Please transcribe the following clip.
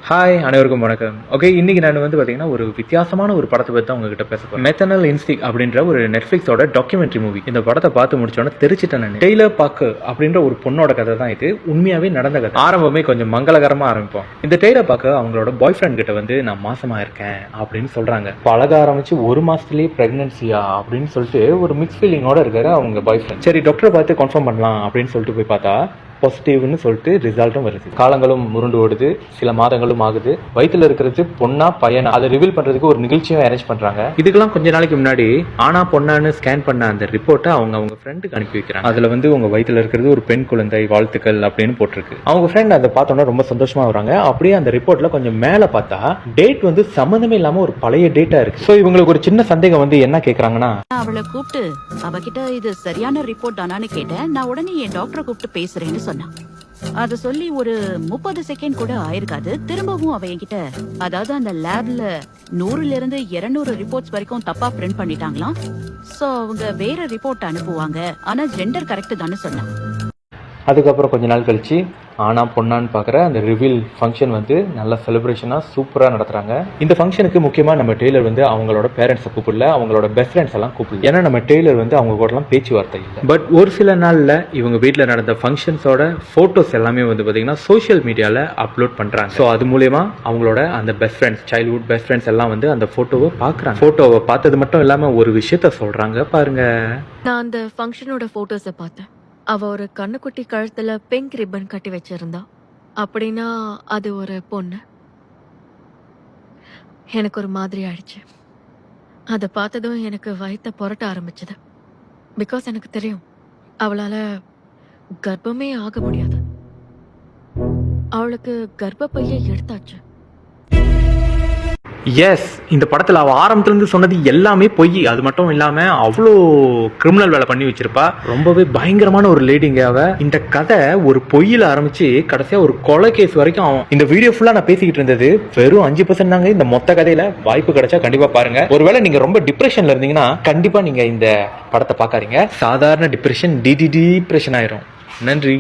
Hi அனைவருக்கும் வணக்கம். Okay, இன்னைக்கு நான் வந்து பார்த்தீங்கன்னா ஒரு வித்தியாசமான ஒரு படத்தை பற்றி தான் உங்ககிட்ட பேச போகிறேன். மெத்தனல் இன்ஸ்டிக் அப்படின்ற ஒரு நெட்ஃப்ளிக்ஸோட டாக்குமெண்ட்ரி மூவி. இந்த படத்தை பார்த்து முடிச்சோன்னே தெரிச்சிட்டேன் நான். டெய்லர் பார்க்கர் அப்படின்ற ஒரு பொண்ணோட கதை தான் இது. உண்மையாகவே நடந்த கதை. ஆரம்பமே கொஞ்சம் மங்களகரமாக ஆரம்பிப்போம். இந்த டெய்லர் பார்க்கர் அவங்களோட பாய் ஃப்ரெண்ட் கிட்ட வந்து நான் மாசமா இருக்கேன் அப்படின்னு சொல்றாங்க. பழக ஆரம்பிச்சு ஒரு மாசத்துலேயே பிரெக்னன்சியா அப்படின்னு சொல்லிட்டு ஒரு மிக்ஸ் ஃபீலிங்கோட இருக்காரு அவங்க பாய் ஃப்ரெண்ட். சரி, டாக்டரை பார்த்து கன்ஃபார்ம் பண்ணலாம் அப்படின்னு சொல்லிட்டு போய் பார்த்தா பாசிட்டிவ்னு சொல்லிட்டு ரிசல்ட்டும் வருது. காலங்களும் முருண்டு ஓடுது, சில மாதங்களும் ஆகுது. வயிற்றுல இருக்கிறது பொண்ணா பையனா அதை ரிவீல் பண்றதுக்கு ஒரு நிகழ்ச்சியும் அரேஞ்ச் பண்றாங்க. இதுக்கெல்லாம் கொஞ்ச நாளைக்கு முன்னாடி ஆனா பொண்ணான்னு ஸ்கேன் பண்ண அந்த ரிப்போர்ட்டை அவங்க ஃப்ரெண்டுக்கு அனுப்பி வைக்கிறாங்க. அதுல வந்து உங்க வயிற்றுல இருக்கிறது ஒரு பெண் குழந்தை, வாழ்த்துக்கள் அப்படின்னு போட்டிருக்கு. அவங்க ஃப்ரெண்ட் அதை பார்த்தோன்னா ரொம்ப சந்தோஷமா வராங்க. அப்படியே அந்த ரிப்போர்ட்ல கொஞ்சம் மேல பார்த்தா டேட் வந்து சம்மந்தமே இல்லாம ஒரு பழைய டேட்டா இருக்கு. ஸோ இவங்களுக்கு ஒரு சின்ன சந்தேகம் வந்து என்ன கேட்கறாங்கன்னா, அவளை கூப்பிட்டு அவகிட்ட இது சரியான ரிப்போர்ட் தானான்னு கேட்டேன். நான் உடனே என் டாக்டரை கூப்பிட்டு பேசுறேன்னு சொன்னான். அத சொல்லி ஒரு 30 செகண்ட் கூட ஆயிருக்காது. திரும்பவும் அவ என்கிட்ட, அதாவது அந்த லேப்ல 100ல இருந்து 200 ரிப்போர்ட்ஸ் வரைக்கும் தப்பா பிரிண்ட் பண்ணிட்டாங்களாம். சோ அவங்க வேற ரிப்போர்ட் அனுப்புவாங்க, ஆனா ஜெண்டர் கரெக்ட் தானே சொன்னான். அதுக்கப்புறம் கொஞ்ச நாள் கழிச்சு ஆனா பொண்ணான்னு பார்க்குற அந்த ரிவீல் ஃபங்க்ஷன் வந்து நல்ல செலிப்ரேஷனாக சூப்பராக நடத்துகிறாங்க. இந்த ஃபங்க்ஷனுக்கு முக்கியமாக நம்ம டெய்லர் வந்து அவங்களோட பேரண்ட்ஸை கூப்பிடல, அவங்களோட பெஸ்ட் ஃப்ரெண்ட்ஸ் எல்லாம் கூப்பிடல. ஏன்னா நம்ம டெய்லர் வந்து அவங்க கூடலாம் பேச்சுவார்த்தை இல்லை. பட் ஒரு சில நாளில் இவங்க வீட்டில் நடந்த ஃபங்க்ஷன்ஸோட ஃபோட்டோஸ் எல்லாமே வந்து பார்த்தீங்கன்னா சோஷியல் மீடியாவில் அப்லோட் பண்ணுறாங்க. ஸோ அது மூலயமா அவங்களோட அந்த best friends, childhood best friends எல்லாம் வந்து அந்த ஃபோட்டோவை பார்க்குறாங்க. ஃபோட்டோவை பார்த்தது மட்டும் இல்லாமல் ஒரு விஷயத்த சொல்கிறாங்க பாருங்க. நான் அந்த ஃபங்க்ஷனோட போட்டோஸை பார்த்தேன். அவ ஒரு கண்ணுக்குட்டி கழுத்துல பிங்க் ரிப்பன் கட்டி வச்சிருந்தா. அப்படின்னா அது ஒரு பொண்ணு. எனக்கு ஒரு மாதிரி ஆயிடுச்சு. அதை பார்த்ததும் எனக்கு வயித்தை புரட்ட ஆரம்பிச்சது. பிகாஸ் எனக்கு தெரியும் அவளால கர்ப்பமே ஆக முடியாது. அவளுக்கு கர்ப்பப்பையை எடுத்தாச்சு. எஸ், இந்த படத்தில் அவள் ஆரம்பத்துலேருந்து சொன்னது எல்லாமே பொய். அது மட்டும் இல்லாமல் அவ்வளோ கிரிமினல் வேலை பண்ணி வச்சிருப்பா. ரொம்பவே பயங்கரமான ஒரு லேடிங்க அவ. இந்த கதை ஒரு பொய்யில் ஆரம்பிச்சு கடைசியாக ஒரு கொலை கேஸ் வரைக்கும் ஆகும். இந்த வீடியோ ஃபுல்லாக நான் பேசிக்கிட்டு இருந்தது வெறும் 5% தாங்க இந்த மொத்த கதையில. வாய்ப்பு கிடைச்சா கண்டிப்பாக பாருங்க. ஒருவேளை நீங்க ரொம்ப டிப்ரெஷன்ல இருந்தீங்கன்னா கண்டிப்பா நீங்க இந்த படத்தை பார்க்காதீங்க. சாதாரண டிப்ரெஷன் டிப்ரெஷன் ஆயிரும். நன்றி.